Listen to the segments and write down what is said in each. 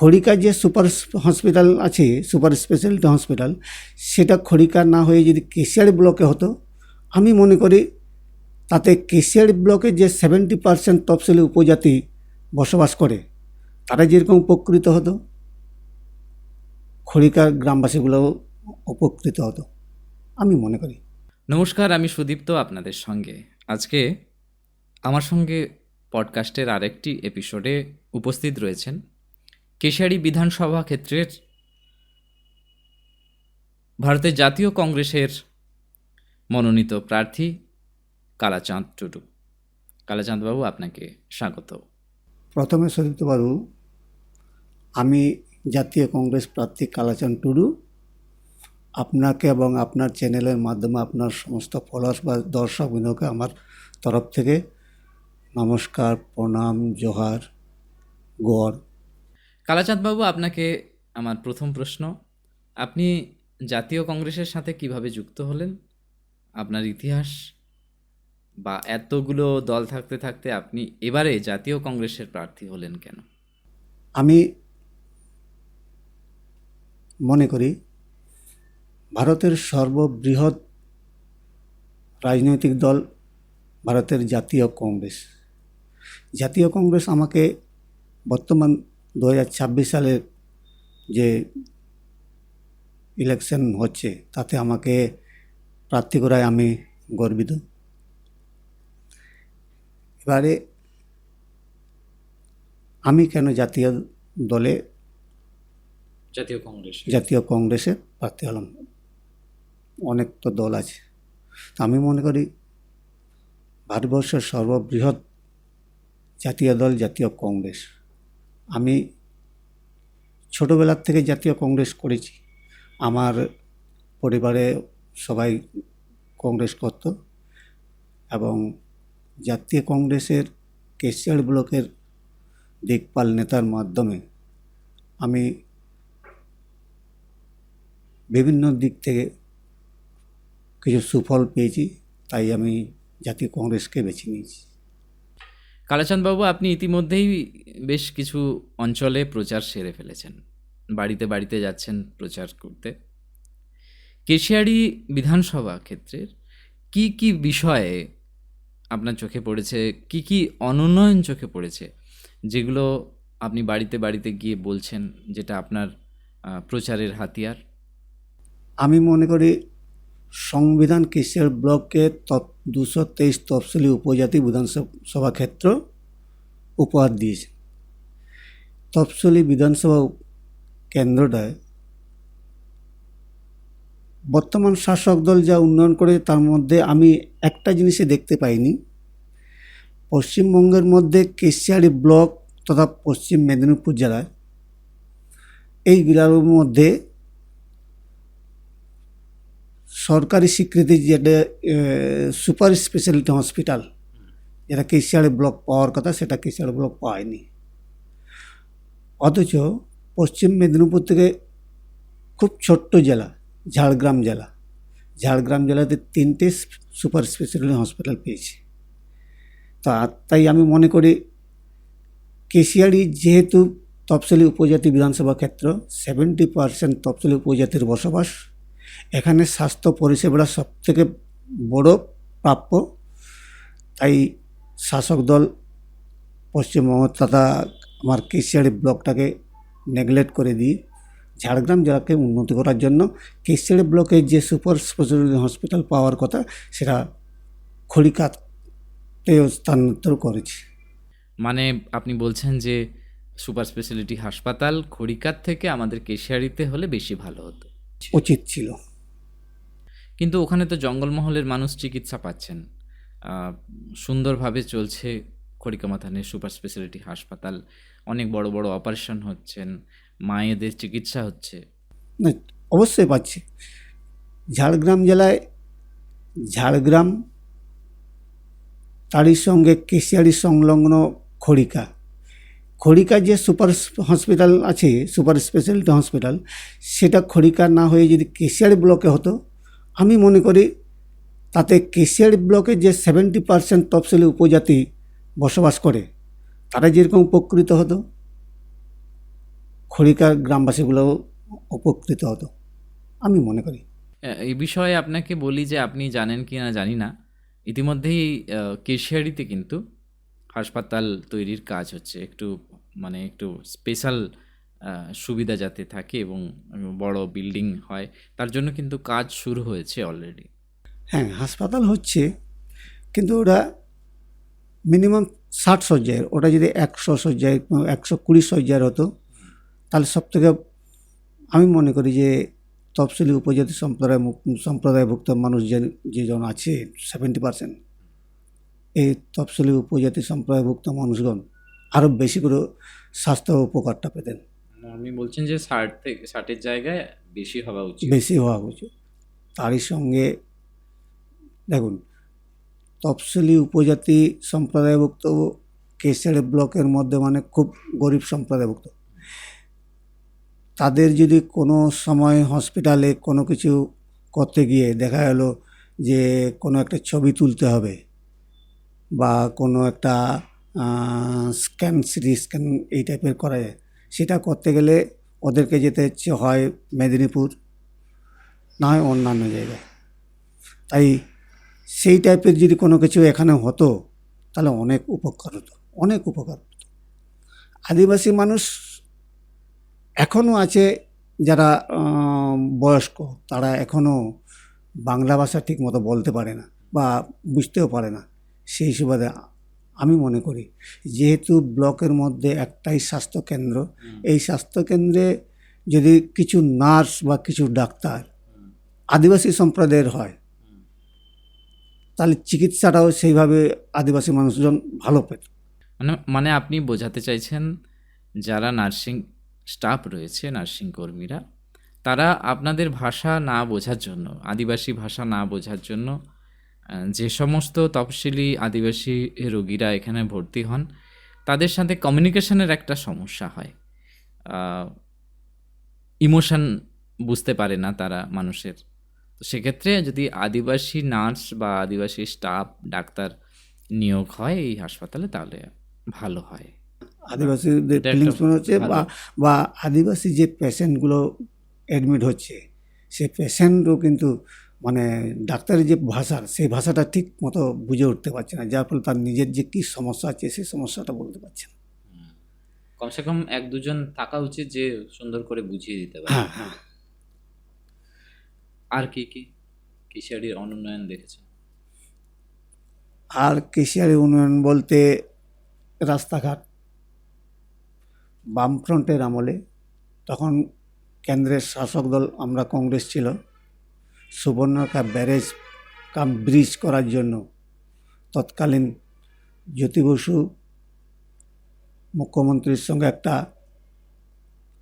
খড়িকার যে super hospital আছে, super speciality hospital, সেটা খড়িকার না হয়ে যদি কেশিয়াড়ি ব্লকে হতো, আমি মনে করি তাতে কেশিয়াড়ি ব্লকে যে 70% তফসিলি উপজাতি বসবাস করে তারা যেরকম উপকৃত হতো, খড়িকার গ্রামবাসীগুলোও উপকৃত হতো আমি মনে করি। নমস্কার, আমি সুদীপ্ত আপনাদের সঙ্গে। আজকে আমার সঙ্গে পডকাস্টের আরেকটি এপিসোডে উপস্থিত রয়েছেন কেশিয়াড়ি বিধানসভা ক্ষেত্রের ভারতের জাতীয় কংগ্রেসের মনোনীত প্রার্থী কালাচাঁদ টুডু। কালাচাঁদবাবু, আপনাকে স্বাগত। প্রথমে সুদীপ্তবাবু, আমি জাতীয় কংগ্রেস প্রার্থী কালাচাঁদ টুডু আপনাকে এবং আপনার চ্যানেলের মাধ্যমে আপনার সমস্ত ফলোয়ার্স বা দর্শক বৃন্দকে আমার তরফ থেকে নমস্কার, প্রণাম, জোহার, গড়। কালাচাঁদবাবু, আপনাকে আমার প্রথম প্রশ্ন, আপনি জাতীয় কংগ্রেসের সাথে কিভাবে যুক্ত হলেন? আপনার ইতিহাস বা এতগুলো দল থাকতে থাকতে আপনি এবারে জাতীয় কংগ্রেসের প্রার্থী হলেন কেন? আমি মনে করি ভারতের সর্ববৃহৎ রাজনৈতিক দল ভারতের জাতীয় কংগ্রেস। জাতীয় কংগ্রেস আমাকে বর্তমান 2026 সালের যে ইলেকশন হচ্ছে তাতে আমাকে প্রার্থী করায় আমি গর্বিত। এবারে আমি কেন জাতীয় কংগ্রেসে প্রার্থী হলাম? অনেক তো দল আছে, তো আমি মনে করি ভারতবর্ষের সর্ববৃহৎ জাতীয় দল জাতীয় কংগ্রেস। আমি ছোটোবেলার থেকে জাতীয় কংগ্রেস করেছি, আমার পরিবারে সবাই কংগ্রেস করত এবং জাতীয় কংগ্রেসের কেশিয়াড়ি ব্লকের দিকপাল নেতার মাধ্যমে আমি বিভিন্ন দিক থেকে কিছু সুফল পেয়েছি, তাই আমি জাতীয় কংগ্রেসকে বেছে নিয়েছি। কালাচাঁদবাবু, আপনি ইতিমধ্যেই বেশ কিছু অঞ্চলে প্রচার সেরে ফেলেছেন, বাড়িতে বাড়িতে যাচ্ছেন প্রচার করতে। কেশিয়াড়ি বিধানসভা ক্ষেত্রের কি কি বিষয়ে আপনার চোখে পড়েছে, কি কি অনুন্নয়ন চোখে পড়েছে, যেগুলো আপনি বাড়িতে বাড়িতে গিয়ে বলছেন, যেটা আপনার প্রচারের হাতিয়ার? আমি মনে করি সংবিধান কেশিয়াড়ি ব্লককে 223 তফসিলি উপজাতি বিধানসভা ক্ষেত্র উপহার দিয়েছে। তফসিলি বিধানসভা কেন্দ্রটায় বর্তমান শাসক দল যা উন্নয়ন করে তার মধ্যে আমি একটা জিনিসে দেখতে পাইনি। পশ্চিমবঙ্গের মধ্যে কেশিয়াড়ি ব্লক তথা পশ্চিম মেদিনীপুর জেলায় এই জেলার মধ্যে সরকারি স্বীকৃতি যেটা সুপার স্পেশালিটি হসপিটাল, যেটা কেশিয়াড়ি ব্লক পাওয়ার কথা, সেটা কেশিয়াড়ি ব্লক পায়নি। অথচ পশ্চিম মেদিনীপুর থেকে খুব ছোট্ট জেলা ঝাড়গ্রাম জেলাতে 3টে সুপার স্পেশালিটি হসপিটাল পেয়েছে। তাই আমি মনে করি কেশিয়াড়ি যেহেতু তফসিলি উপজাতি বিধানসভা ক্ষেত্র, 70% তফসিলি উপজাতির বসবাস, এখানে স্বাস্থ্য পরিষেবাটা সবথেকে বড় প্রাপ্য। তাই শাসক দল পশ্চিমবঙ্গ তথা আমার কেশিয়াড়ি ব্লকটাকে নেগলেক্ট করে দিয়ে ঝাড়গ্রাম জেলাকে উন্নতি করার জন্য কেশিয়াড়ি ব্লকে যে সুপার স্পেশালিটি হসপিটাল পাওয়ার কথা সেটা খড়িকাতে স্থানান্তর করেছে। মানে আপনি বলছেন যে সুপার স্পেশালিটি হাসপাতাল খড়িকার থেকে আমাদের কেশিয়াড়িতে হলে বেশি ভালো হতো, উচিত ছিল। কিন্তু ওখানে তো জঙ্গলমহলের মানুষ চিকিৎসা পাচ্ছেন, সুন্দরভাবে চলছে খড়িকামাথানের সুপার স্পেশালিটি হাসপাতাল, অনেক বড় বড় অপারেশন হচ্ছেন, মায়েদের চিকিৎসা হচ্ছে। না, অবশ্যই পাচ্ছি। ঝাড়গ্রাম জেলায় ঝাড়গ্রাম, তারই সঙ্গে কেশিয়াড়ি সংলগ্ন খড়িকা যে সুপার হসপিটাল আছে, সুপার স্পেশালিটি হসপিটাল, সেটা খড়িকা না হয়ে যদি কেশিয়াড়ি ব্লকে হতো, আমি মনে করি তাতে কেশিয়াড়ি ব্লকে যে 70% তফসিলি উপজাতি বসবাস করে তারা যেরকম উপকৃত হতো, খড়িকার গ্রামবাসীগুলোও উপকৃত হতো আমি মনে করি। এই বিষয়ে আপনাকে বলি যে আপনি জানেন কি না জানি না, ইতিমধ্যেই কেশিয়াড়িতে কিন্তু হাসপাতাল তৈরির কাজ হচ্ছে। একটু মানে একটু স্পেশাল সুবিধা যাতে থাকে এবং বড় বিল্ডিং হয়, তার জন্য কিন্তু কাজ শুরু হয়েছে অলরেডি। হ্যাঁ, হাসপাতাল হচ্ছে, কিন্তু ওটা মিনিমাম 60 শয্যার, ওটা যদি 100 শয্যায় 120 শয্যার হতো তাহলে সবথেকে আমি মনে করি যে তফসিলি উপজাতি সম্প্রদায়ভুক্ত মানুষ যেজন আছে 70%, এই তফসিলি উপজাতি সম্প্রদায়ভুক্ত মানুষগণ আরও বেশি করে স্বাস্থ্য উপকারটা পেতেন, আপনি বলছেন যে 60-এর জায়গায় বেশি হওয়া উচিত। বেশি হওয়া উচিত। তারই সঙ্গে দেখুন, তফসিলি উপজাতি সম্প্রদায়ভুক্ত কেশিয়াড়ি ব্লকের মধ্যে মানে খুব গরিব সম্প্রদায়ভুক্ত, তাদের যদি কোনো সময় হসপিটালে কোনো কিছু করতে গিয়ে দেখা গেলো যে কোনো একটা ছবি তুলতে হবে বা কোনো একটা স্ক্যান, সিটি স্ক্যান এই টাইপের করা যায়, সেটা করতে গেলে ওদেরকে যেতে হচ্ছে হয় মেদিনীপুর, না হয় অন্যান্য জায়গায়। তাই সেই টাইপের যদি কোনো কিছু এখানে হতো তাহলে অনেক উপকার হতো, অনেক উপকার হতো। আদিবাসী মানুষ এখনও আছে যারা বয়স্ক, তারা এখনও বাংলা ভাষা ঠিক মতো বলতে পারে না বা বুঝতেও পারে না। সেই সুবাদে আমি মনে করি যেহেতু ব্লকের মধ্যে একটাই স্বাস্থ্যকেন্দ্র, এই স্বাস্থ্যকেন্দ্রে যদি কিছু নার্স বা কিছু ডাক্তার আদিবাসী সম্প্রদায়ের হয় তাহলে চিকিৎসাটাও সেইভাবে আদিবাসী মানুষজন ভালো পেত। মানে আপনি বোঝাতে চাইছেন যারা নার্সিং স্টাফ রয়েছে, নার্সিং কর্মীরা, তারা আপনাদের ভাষা না বোঝার জন্য, আদিবাসী ভাষা না বোঝার জন্য যে সমস্ত তফসিলি আদিবাসী রোগীরা এখানে ভর্তি হন তাদের সাথে কমিউনিকেশনের একটা সমস্যা হয়। ইমোশন বুঝতে পারে না তারা মানুষের। তো সেক্ষেত্রে যদি আদিবাসী নার্স বা আদিবাসী স্টাফ ডাক্তার নিয়োগ হয় এই হাসপাতালে তাহলে ভালো হয়। আদিবাসীদের ফিলিংস মনে হচ্ছে বা আদিবাসী যে পেশেন্টগুলো অ্যাডমিট হচ্ছে সেই পেশেন্টও কিন্তু মানে ডাক্তারের যে ভাষা, সেই ভাষাটা ঠিক মতো বুঝে উঠতে পারছে না, যার ফলে তার নিজের যে কী সমস্যা আছে সেই সমস্যাটা বলতে পারছে না। কমসে কম 1-2 জন থাকা উচিত যে সুন্দর করে বুঝিয়ে দিতে পারে। হ্যাঁ হ্যাঁ। আর কি কি কেশিয়াড়ির অনুন্নয়ন দেখেছেন? আর কেশিয়াড়ি উন্নয়ন বলতে রাস্তাঘাট বামফ্রন্টের আমলে, তখন কেন্দ্রের শাসক দল আমরা কংগ্রেস ছিল, সুবর্ণরেখা ব্যারেজ কাম ব্রিজ করার জন্য তৎকালীন জ্যোতি বসু মুখ্যমন্ত্রীর সঙ্গে একটা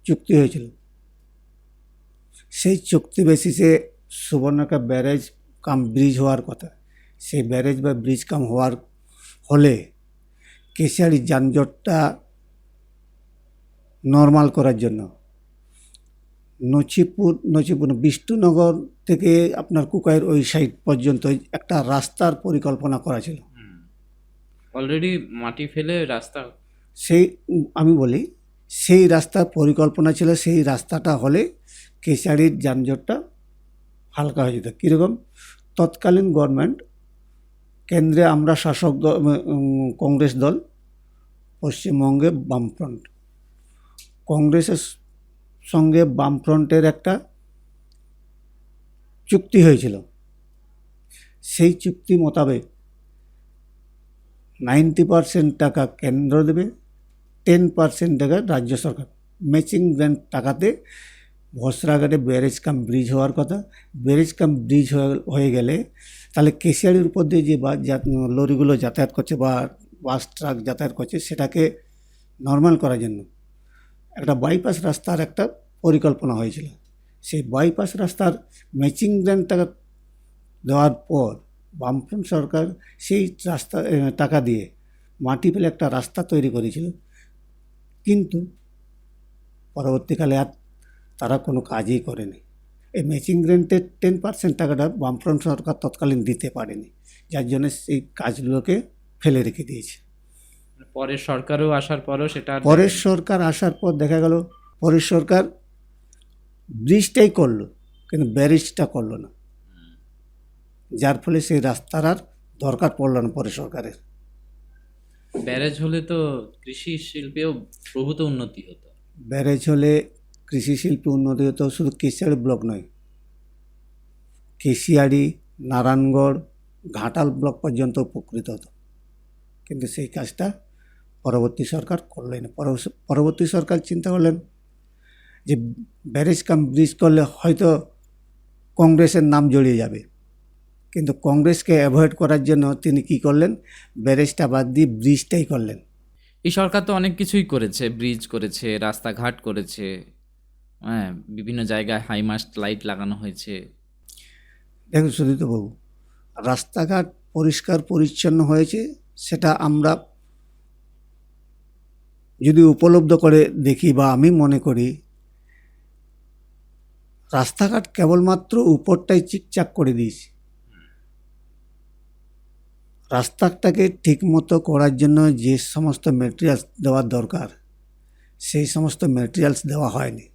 চুক্তি হয়েছিল। সেই চুক্তি বেসিসে সুবর্ণরেখা ব্যারেজ কাম ব্রিজ হওয়ার কথা। সেই ব্যারেজ বা ব্রিজ কাম হওয়ার হলে কেশিয়াড়ির যানজটটা নর্মাল করার জন্য নচিপুর বিষ্ণুনগর থেকে আপনার কুকাইয়ের ওই সাইড পর্যন্ত একটা রাস্তার পরিকল্পনা করা ছিল। অলরেডি মাটি ফেলে রাস্তা, সেই আমি বলি সেই রাস্তার পরিকল্পনা ছিল, সেই রাস্তাটা হলে কেশিয়াড়ির যানজটটা হালকা হয়ে যেত। কীরকম? তৎকালীন গভর্নমেন্ট, কেন্দ্রে আমরা শাসক দল কংগ্রেস দল, পশ্চিমবঙ্গে বামফ্রন্ট, কংগ্রেসের সঙ্গে বামফ্রন্টের একটা চুক্তি হয়েছিল। সেই চুক্তি মোতাবেক 90% টাকা কেন্দ্র দেবে, 10% টাকা রাজ্য সরকার, ম্যাচিং গ্র্যান্ট টাকাতে ভসরাঘাটে ব্যারেজ কাম ব্রিজ হওয়ার কথা। ব্যারেজ কাম ব্রিজ হয়ে গেলে তাহলে কেশিয়াড়ির উপর দিয়ে যে লরিগুলো যাতায়াত করছে বা বাস ট্রাক যাতায়াত করছে সেটাকে নর্মাল করার জন্য একটা বাইপাস রাস্তার একটা পরিকল্পনা হয়েছিল। সেই বাইপাস রাস্তার ম্যাচিং গ্র্যান্ট টাকা দেওয়ার পর বামফ্রন্ট সরকার সেই রাস্তা টাকা দিয়ে মাটি ফেলে একটা রাস্তা তৈরি করেছিল, কিন্তু পরবর্তীকালে আর তারা কোনো কাজই করেনি। এই ম্যাচিং গ্র্যান্টের 10% টাকাটা বামফ্রন্ট সরকার তৎকালীন দিতে পারেনি, যার জন্য সেই কাজগুলোকে ফেলে রেখে দিয়েছে। পরের সরকারও আসার পরও সেটা, পরের সরকার আসার পর দেখা গেল পরেশ সরকার ব্রিজটাই করলো, কিন্তু ব্যারেজটা করলো না, যার ফলে সেই রাস্তার আর দরকার পড়লো না পরেশ সরকারের। ব্যারেজ হলে তো কৃষি শিল্পেও প্রভূত উন্নতি হতো। ব্যারেজ হলে কৃষি শিল্পে উন্নতি হতো, শুধু কেশিয়াড়ি ব্লক নয়, কেশিয়াড়ি, নারায়ণগড়, ঘাটাল ব্লক পর্যন্ত উপকৃত হতো, কিন্তু সেই কাজটা পরবর্তী সরকার করলেন না। পরবর্তী সরকার চিন্তা করলেন যে ব্যারেজ কাম ব্রিজ করলে হয়তো কংগ্রেসের নাম জড়িয়ে যাবে, কিন্তু কংগ্রেসকে অ্যাভয়েড করার জন্য তিনি কি করলেন, ব্যারেজটা বাদ দিয়ে ব্রিজটাই করলেন। এই সরকার তো অনেক কিছুই করেছে, ব্রিজ করেছে, রাস্তাঘাট করেছে, হ্যাঁ, বিভিন্ন জায়গায় হাইমাস্ট লাইট লাগানো হয়েছে। দেখুন সুদীপ্তবাবু, রাস্তাঘাট পরিষ্কার পরিচ্ছন্ন হয়েছে, সেটা আমরা যদি উপলব্ধ করে দেখি বা আমি মনে করি, রাস্তাঘাট কেবলমাত্র উপরটাই চিকচাক করে দিয়েছে। রাস্তাটাকে ঠিকমতো করার জন্য যে সমস্ত মেটেরিয়ালস দেওয়ার দরকার, সেই সমস্ত মেটেরিয়ালস দেওয়া হয়নি।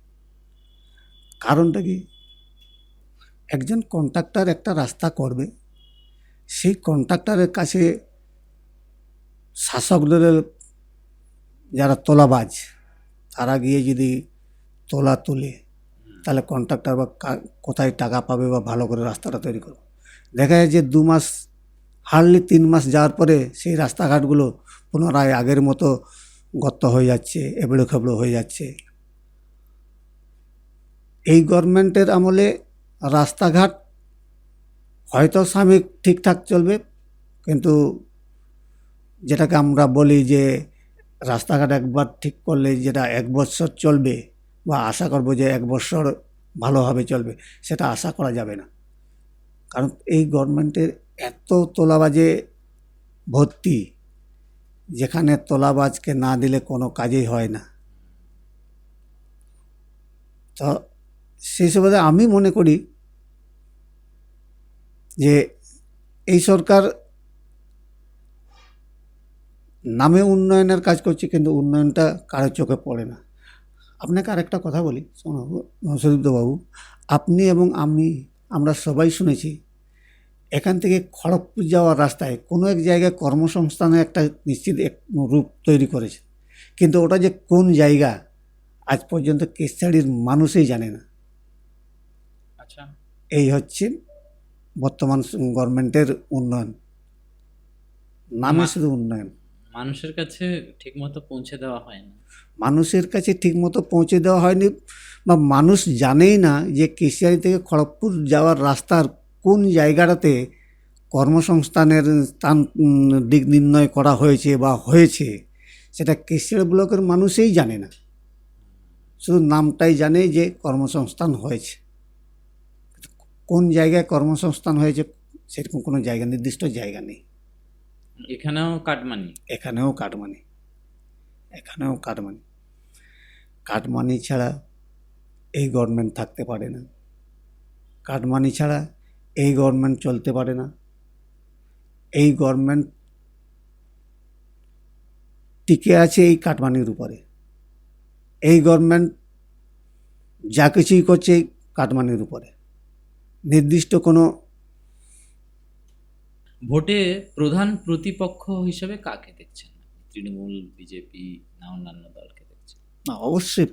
কারণটা কি, একজন কন্ট্রাক্টর একটা রাস্তা করবে, সেই কন্ট্রাক্টরের কাছে শাসক দলের যারা তোলাবাজ, তারা গিয়ে যদি তোলা তুলে, তাহলে কন্ট্রাক্টর বা কোথায় টাকা পাবে বা ভালো করে রাস্তাটা তৈরি করবে। দেখা যায় যে 2 মাস, হার্ডলি 3 মাস যাওয়ার পরে সেই রাস্তাঘাটগুলো পুনরায় আগের মতো গর্ত হয়ে যাচ্ছে, এবড়ো খেবড়ো হয়ে যাচ্ছে। এই গভর্নমেন্টের আমলে রাস্তাঘাট হয়তো সাময়িক ঠিকঠাক চলবে, কিন্তু যেটাকে আমরা বলি যে রাস্তাঘাট একবার ঠিক করলে যেটা 1 বছর চলবে বা আশা করব যে 1 বছর ভালোভাবে চলবে, সেটা আশা করা যাবে না। কারণ এই গভর্নমেন্টের এত তোলাবাজে ভর্তি, যেখানে তোলাবাজকে না দিলে কোনো কাজই হয় না। তো সেই সুবাদে আমি মনে করি যে এই সরকার নামে উন্নয়নের কাজ করছে, কিন্তু উন্নয়নটা কারোর চোখে পড়ে না। আপনাকে আরেকটা কথা বলি, সুদীপ্তবাবু, আপনি এবং আমরা সবাই শুনেছি, এখান থেকে খড়গপুর যাওয়ার রাস্তায় কোনো এক জায়গায় কর্মসংস্থানের একটা নিশ্চিত এক রূপ তৈরি করেছে, কিন্তু ওটা যে কোন জায়গা আজ পর্যন্ত কেশিয়াড়ির মানুষই জানে না। আচ্ছা, এই হচ্ছে বর্তমান গভর্নমেন্টের উন্নয়ন, নামে শুধু উন্নয়ন। মানুষের কাছে ঠিকমতো পৌঁছে দেওয়া হয় না। মানুষের কাছে ঠিকমতো পৌঁছে দেওয়া হয়নি, বা মানুষ জানেই না যে কেশিয়াড়ি থেকে খড়গপুর যাওয়ার রাস্তার কোন জায়গাটাতে কর্মসংস্থানের স্থান দিক নির্ণয় করা হয়েছে বা হয়েছে, সেটা কেশিয়াড়ি ব্লকের মানুষই জানে না। শুধু নামটাই জানে যে কর্মসংস্থান হয়েছে, কোন জায়গায় কর্মসংস্থান হয়েছে সেরকম কোনো জায়গা, নির্দিষ্ট জায়গা নেই। এখানেও কাটমানি। এখানেও কাটমানি, এখানেও কাটমানি। কাটমানি ছাড়া এই গভর্নমেন্ট থাকতে পারে না, কাটমানি ছাড়া এই গভর্নমেন্ট চলতে পারে না। এই গভর্নমেন্ট টিকে আছে এই কাটমানির উপরে। এই গভর্নমেন্ট যা কিছুই করছে এই কাটমানির উপরে। নির্দিষ্ট কোনো ভোটে প্রধান প্রতিপক্ষ হিসেবে কাকে দেখছেন? তৃণমূল, বিজেপি না অন্যান্য দলকে দেখছেন? না, অবশ্যই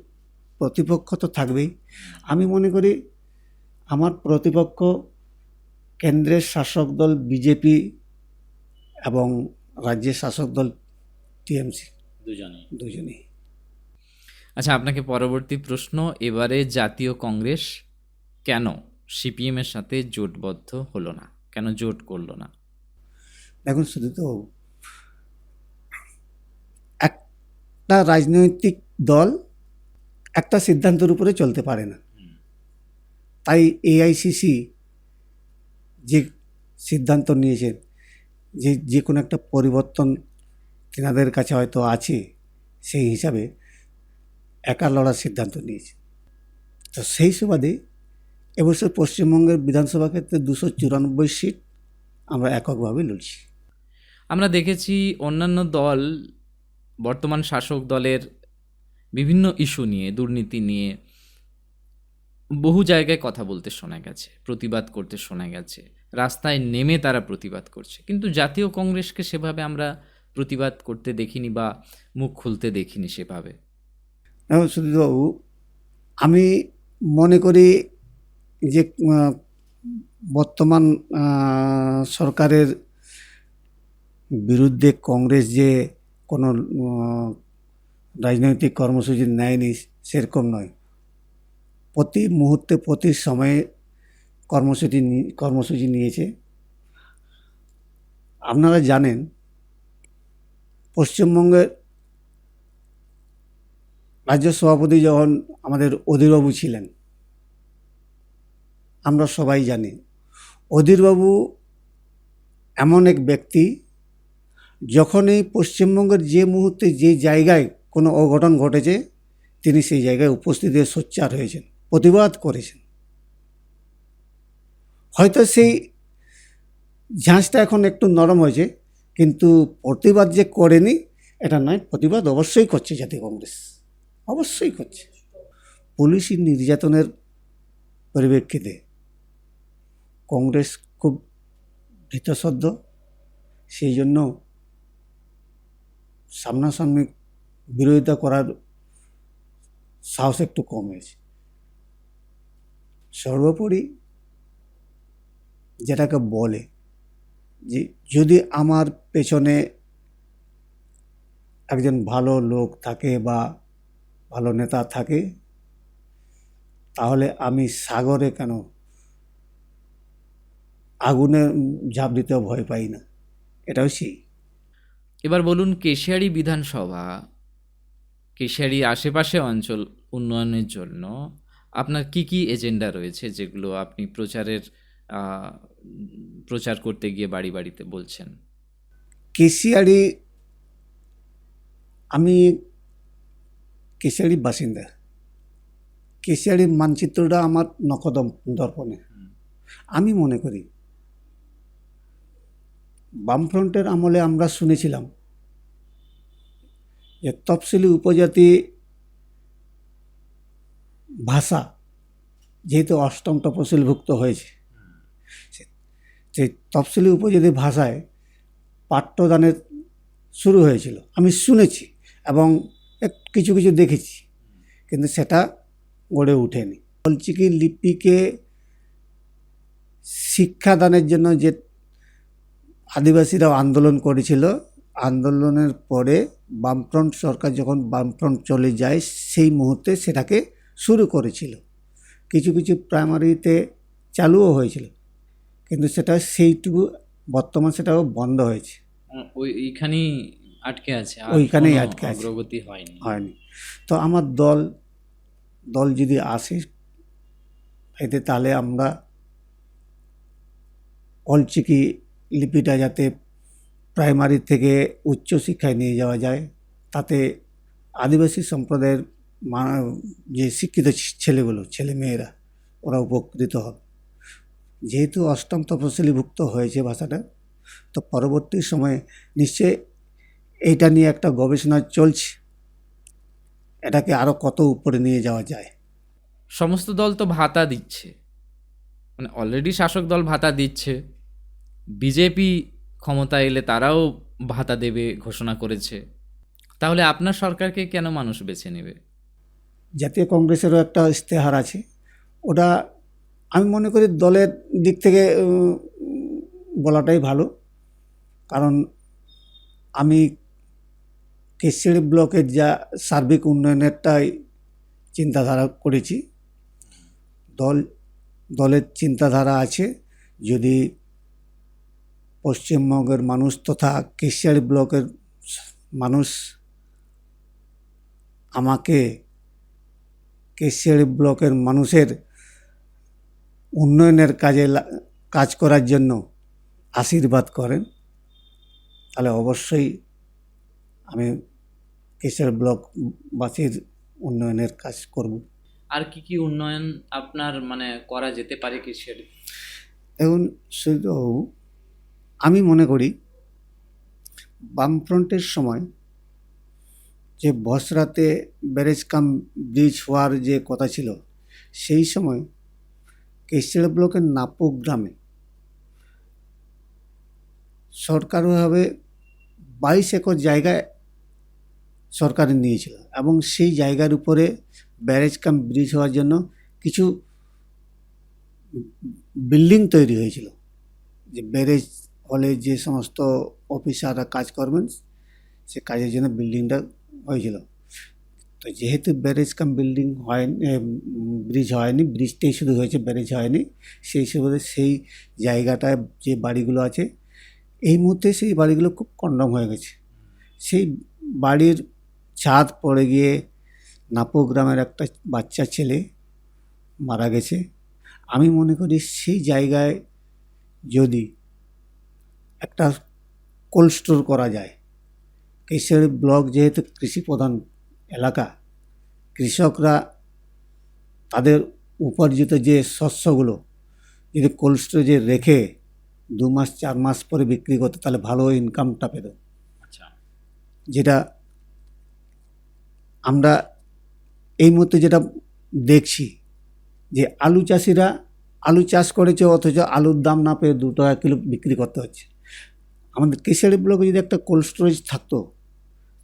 প্রতিপক্ষ তো থাকবেই। আমি মনে করি আমার প্রতিপক্ষ কেন্দ্রের শাসক দল বিজেপি এবং রাজ্যের শাসক দল টিএমসি, দুজনেই। আচ্ছা, আপনাকে পরবর্তী প্রশ্ন, এবারে জাতীয় কংগ্রেস কেন সিপিএমের সাথে জোটবদ্ধ হলো না, কেন জোট করলো না? দেখুন সুদীপ্তবাবু, একটা রাজনৈতিক দল একটা সিদ্ধান্তের উপরে চলতে পারে না। তাই এআইসিসি যে সিদ্ধান্ত নিয়েছেন যে কোনো একটা পরিবর্তন তেনাদের কাছে হয়তো আছে, সেই হিসাবে একা লড়ার সিদ্ধান্ত নিয়েছে। তো সেই সুবাদে এবছর পশ্চিমবঙ্গের বিধানসভা ক্ষেত্রে 294 সিট আমরা এককভাবে লড়ছি। আমরা দেখেছি অন্যান্য দল, বর্তমান শাসক দলের বিভিন্ন ইস্যু নিয়ে, দুর্নীতি নিয়ে বহু জায়গায় কথা বলতে শোনা গেছে, প্রতিবাদ করতে শোনা গেছে, রাস্তায় নেমে তারা প্রতিবাদ করছে। কিন্তু জাতীয় কংগ্রেসকে সেভাবে আমরা প্রতিবাদ করতে দেখিনি বা মুখ খুলতে দেখিনি সেভাবে। এবং সুধীরবাবু, আমি মনে করি যে বর্তমান সরকারের বিরুদ্ধে কংগ্রেস যে কোনো রাজনৈতিক কর্মসূচি নেয়নি সেরকম নয়। প্রতি মুহূর্তে প্রতি সময়ে কর্মসূচি নিয়েছে। আপনারা জানেন পশ্চিমবঙ্গের রাজ্য সভাপতি যখন আমাদের অধীরবাবু ছিলেন, আমরা সবাই জানি অধীরবাবু এমন এক ব্যক্তি, যখনই পশ্চিমবঙ্গের যে মুহূর্তে যে জায়গায় কোনো অঘটন ঘটেছে তিনি সেই জায়গায় উপস্থিত হয়ে সোচ্চার হয়েছেন, প্রতিবাদ করেছেন। হয়তো সেই ঝাঁঝটা এখন একটু নরম হয়েছে, কিন্তু প্রতিবাদ যে করেনি এটা নয়, প্রতিবাদ অবশ্যই করছে জাতীয় কংগ্রেস, অবশ্যই করছে। পুলিশি নির্যাতনের পরিপ্রেক্ষিতে কংগ্রেস খুব ভীতসদ্য, সেই জন্য সামনাসামনি বিরোধিতা করার সাহস একটু কম হয়েছে। সর্বোপরি যেটাকে বলে যে যদি আমার পেছনে একজন ভালো লোক থাকে বা ভালো নেতা থাকে, তাহলে আমি সাগরে কেন আগুনে ঝাঁপ দিতেও ভয় পাই না, এটাও সেই। এবার বলুন, কেশিয়াড়ি বিধানসভা, কেশিয়াড়ির আশেপাশে অঞ্চল উন্নয়নের জন্য আপনার কি কি এজেন্ডা রয়েছে, যেগুলো আপনি প্রচার করতে গিয়ে বাড়ি বাড়িতে বলছেন? কেশিয়াড়ি, আমি কেশিয়াড়ির বাসিন্দা। কেশিয়াড়ির মানচিত্রটা আমার নখদর্পণে। আমি মনে করি বামফ্রন্টের আমলে আমরা শুনেছিলাম যে তফসিলি উপজাতি ভাষা যেহেতু অষ্টম তফসিলভুক্ত হয়েছে, সেই তফসিলি উপজাতি ভাষায় পাঠ্যদানের শুরু হয়েছিল, আমি শুনেছি এবং কিছু কিছু দেখেছি, কিন্তু সেটা গড়ে ওঠেনি। অলচিকি লিপিকে শিক্ষাদানের জন্য যে আদিবাসীরা আন্দোলন করেছিল, আন্দোলনের পরে বামফ্রন্ট সরকার যখন বামফ্রন্ট চলে যায় সেই মুহূর্তে সেটাকে শুরু করেছিল। কিছু কিছু প্রাইমারিতে চালুও হয়েছিল, কিন্তু সেটা সেইটুকু বর্তমান সেটাও বন্ধ হয়েছে, ওইখানেই আটকে আছে, ওইখানেই আটকে আছে, অগ্রগতি হয়নি। তো আমার দল যদি আসে এতে, তাহলে আমরা অলচিকি লিপিটা যাতে প্রাইমারি থেকে উচ্চশিক্ষায় নিয়ে যাওয়া যায়, তাতে আদিবাসী সম্প্রদায়ের যে শিক্ষিত ছেলেমেয়েরা ওরা উপকৃত হবে। যেহেতু অষ্টম তফসিলিভুক্ত হয়েছে ভাষাটা, তো পরবর্তী সময়ে নিশ্চয়ই এইটা নিয়ে একটা গবেষণা চলছে, এটাকে আরও কত উপরে নিয়ে যাওয়া যায়। সমস্ত দল তো ভাতা দিচ্ছে, মানে অলরেডি শাসক দল ভাতা দিচ্ছে, বিজেপি ক্ষমতা এলে তারাও ভাতা দেবে ঘোষণা করেছে। তাহলে আপনার সরকারকে কেন মানুষ বেছে নেবে? জাতীয় কংগ্রেসেরও একটা ইশতেহার আছে, ওটা আমি মনে করি দলের দিক থেকে বলাটাই ভালো, কারণ আমি কেশিয়াড়ি ব্লকের যা সার্বিক উন্নয়নেরটাই চিন্তাধারা করেছি। দলের চিন্তাধারা আছে, যদি পশ্চিমবঙ্গের মানুষ তথা কেশিয়াড়ি ব্লকের মানুষ আমাকে কেশিয়াড়ি ব্লকের মানুষের উন্নয়নের কাজ করার জন্য আশীর্বাদ করেন, তাহলে অবশ্যই আমি কেশিয়াড়ি ব্লকবাসীর উন্নয়নের কাজ করব। আর কি কি উন্নয়ন আপনার মানে করা যেতে পারে কেশিয়াড়ি? এখন শুধু আমি মনে করি বামফ্রন্টের সময় যে বসরাতে ব্যারেজ কাম ব্রিজ হওয়ার যে কথা ছিল, সেই সময় কেশিয়াড়ি ব্লকের নাপুক গ্রামে সরকারিভাবে 22 একর জায়গায় সরকারে নিয়েছিল এবং সেই জায়গার উপরে ব্যারেজ কাম ব্রিজ হওয়ার জন্য কিছু বিল্ডিং তৈরি হয়েছিল, যে ব্যারেজ হলে যে সমস্ত অফিসাররা কাজ করবেন সে কাজের জন্য বিল্ডিংটা হয়েছিল। তো যেহেতু ব্যারেজ কাম বিল্ডিং হয়নি, ব্রিজ হয়নি, ব্রিজটাই শুধু হয়েছে, ব্যারেজ হয়নি, সেই হিসেবে সেই জায়গাটায় যে বাড়িগুলো আছে এই মুহূর্তে সেই বাড়িগুলো খুব কন্ডম হয়ে গেছে। সেই বাড়ির ছাদ পড়ে গিয়ে নাপো গ্রামের একটা বাচ্চা ছেলে মারা গেছে। আমি মনে করি সেই জায়গায় যদি একটা কোল্ড স্টোর করা যায়, কেশিয়াড়ি ব্লক যেহেতু কৃষি প্রধান এলাকা, কৃষকরা তাদের উপার্জিত যে শস্যগুলো যদি কোল্ড স্টোরেজে রেখে 2 মাস 4 মাস পরে বিক্রি করতে, তাহলে ভালো ইনকামটা পেত। আচ্ছা, যেটা আমরা এই মুহূর্তে যেটা দেখছি যে আলু চাষিরা আলু চাষ করেছে অথচ আলুর দাম না পেয়ে 2 টাকা কিলো বিক্রি করতে হচ্ছে। আমাদের কেশিয়াড়ি ব্লকে যদি একটা কোল্ড স্টোরেজ থাকতো,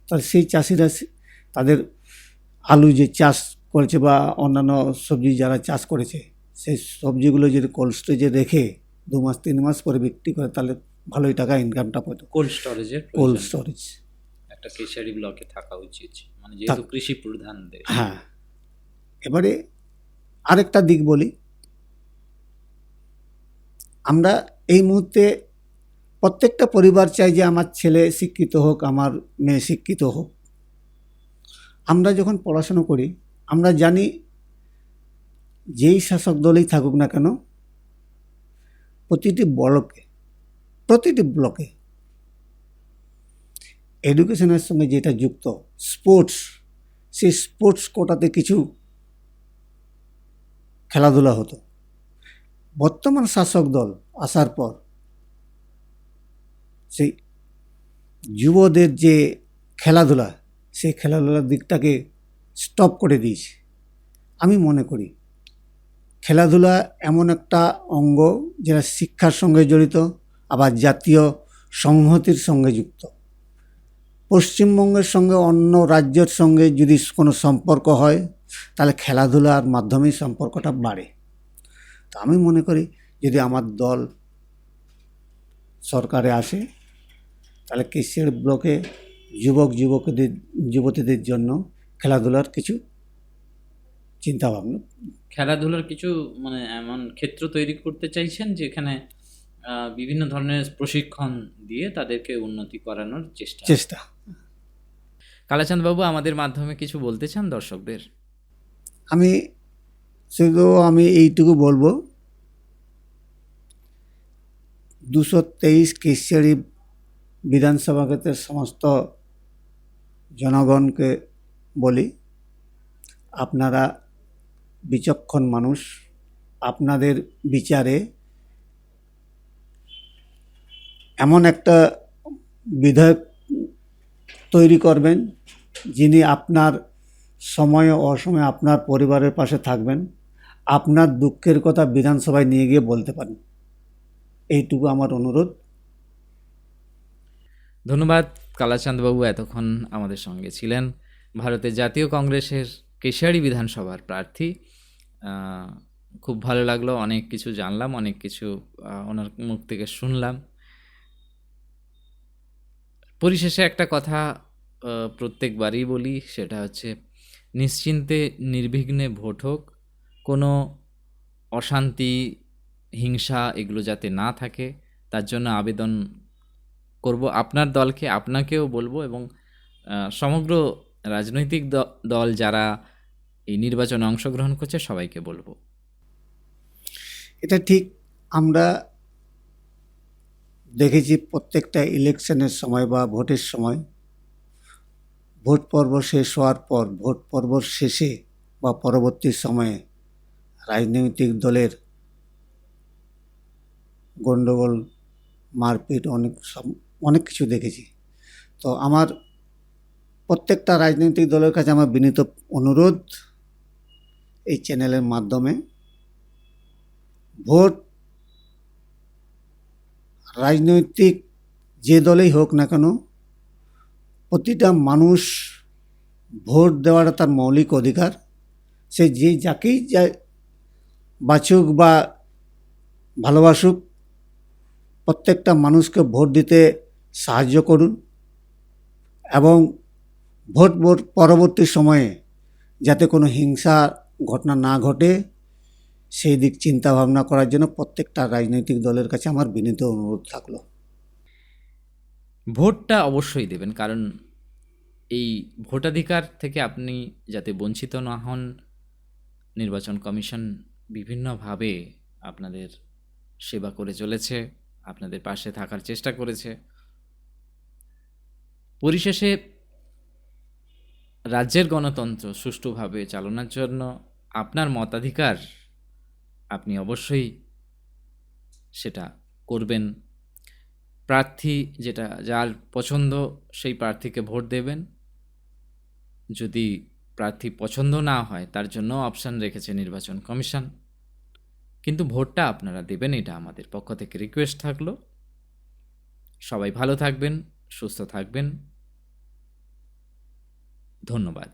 তাহলে সেই চাষিরা তাদের আলু যে চাষ করেছে বা অন্যান্য সবজি যারা চাষ করেছে সেই সবজিগুলো যদি কোল্ড স্টোরেজে রেখে 2 মাস 3 মাস পরে বিক্রি করে, তাহলে ভালোই টাকা ইনকামটা পেত। কোল্ড স্টোরেজের কোল্ড প্রয়োজন স্টোরেজ, একটা কেশিয়াড়ি ব্লকে থাকা উচিত, মানে যেহেতু কৃষি প্রধান দেশ। হ্যাঁ। এবারে আরেকটা দিক বলি, আমরা এই মুহূর্তে প্রত্যেকটা পরিবার চাই যে আমার ছেলে শিক্ষিত হোক, আমার মেয়ে শিক্ষিত হোক। আমরা যখন পড়াশুনো করি আমরা জানি যেই শাসক দলই থাকুক না কেন, প্রতিটি ব্লকে এডুকেশনের সঙ্গে যেটা যুক্ত স্পোর্টস, সেই স্পোর্টস কোটাতে কিছু খেলাধুলা হতো। বর্তমান শাসক দল আসার পর সেই যুবদের যে খেলাধুলা, সেই খেলাধুলার দিকটাকে স্টপ করে দিয়েছে। আমি মনে করি খেলাধুলা এমন একটা অঙ্গ যেটা শিক্ষার সঙ্গে জড়িত, আবার জাতীয় সংহতির সঙ্গে যুক্ত। পশ্চিমবঙ্গের সঙ্গে অন্য রাজ্যের সঙ্গে যদি কোনো সম্পর্ক হয়, তাহলে খেলাধুলার মাধ্যমেই সম্পর্কটা বাড়ে। তো আমি মনে করি যদি আমার দল সরকারে আসে, তাহলে কেশিয়াড়ি ব্লকে যুবতীদের জন্য খেলাধুলার কিছু চিন্তাভাবনা, খেলাধুলার কিছু মানে এমন ক্ষেত্র তৈরি করতে চাইছেন যেখানে বিভিন্ন ধরনের প্রশিক্ষণ দিয়ে তাদেরকে উন্নতি করানোর চেষ্টা। কালাচাঁদ বাবু, আমাদের মাধ্যমে কিছু বলতে চান দর্শকদের? আমি এইটুকু বলবো, 223 কেশিয়াড়ি বিধানসভা ক্ষেত্রের সমস্ত জনগণকে বলি, আপনারা বিচক্ষণ মানুষ, আপনাদের বিচারে এমন একটা বিধায়ক তৈরি করবেন যিনি আপনার সময় ও অসময়ে আপনার পরিবারের পাশে থাকবেন, আপনার দুঃখের কথা বিধানসভায় নিয়ে গিয়ে বলতে পারেন। এইটুকু আমার অনুরোধ। ধন্যবাদ কালাচাঁদ বাবু, এতক্ষণ আমাদের সঙ্গে ছিলেন। ভারতের জাতীয় কংগ্রেসের কেশিয়াড়ি বিধানসভার প্রার্থী। খুব ভালো লাগলো, অনেক কিছু জানলাম, অনেক কিছু ওনার মুখ থেকে শুনলাম। পরিশেষে একটা কথা প্রত্যেকবারই বলি, সেটা হচ্ছে নিশ্চিন্তে নির্বিঘ্নে ভোট হোক, কোনো অশান্তি, হিংসা এগুলো যাতে না থাকে, তার জন্য আবেদন করব আপনার দলকে, আপনাকেও বলবো, এবং সমগ্র রাজনৈতিক দল যারা এই নির্বাচনে অংশগ্রহণ করছে সবাইকে বলবো। এটা ঠিক, আমরা দেখেছি প্রত্যেকটা ইলেকশনের সময় বা ভোটের সময়, ভোট পর্ব শেষ হওয়ার পর, ভোট পর্ব শেষে বা পরবর্তী সময়ে রাজনৈতিক দলের গণ্ডগোল, মারপিট, অনেক কিছু দেখেছি। তো আমার প্রত্যেকটা রাজনৈতিক দলের কাছে আমার বিনীত অনুরোধ এই চ্যানেলের মাধ্যমে, ভোট রাজনৈতিক যে দলেই হোক না কেন, প্রতিটা মানুষ ভোট দেওয়াটা তার মৌলিক অধিকার। সে যে যাকেই বাছুক বা ভালোবাসুক, প্রত্যেকটা মানুষকে ভোট দিতে সাহায্য করুন এবং ভোট পরবর্তী সময়ে যাতে কোনো হিংসা ঘটনা না ঘটে সেই দিক চিন্তা ভাবনা করার জন্য প্রত্যেকটা রাজনৈতিক দলের কাছে আমার বিনীত অনুরোধ থাকলো। ভোটটা অবশ্যই দেবেন, কারণ এই ভোটাধিকার থেকে আপনি যাতে বঞ্চিত না হন, নির্বাচন কমিশন বিভিন্নভাবে আপনাদের সেবা করে চলেছে, আপনাদের পাশে থাকার চেষ্টা করেছে। পরিশেষে রাজ্যের গণতন্ত্র সুষ্ঠুভাবে চালনার জন্য আপনার মতাধিকার আপনি অবশ্যই সেটা করবেন। প্রার্থী যেটা যার পছন্দ সেই প্রার্থীকে ভোট দেবেন। যদি প্রার্থী পছন্দ না হয় তার জন্য অপশান রেখেছে নির্বাচন কমিশন, কিন্তু ভোটটা আপনারা দেবেন, এটা আমাদের পক্ষ থেকে রিকোয়েস্ট থাকলো। সবাই ভালো থাকবেন, সুস্থ থাকবেন। ধন্যবাদ।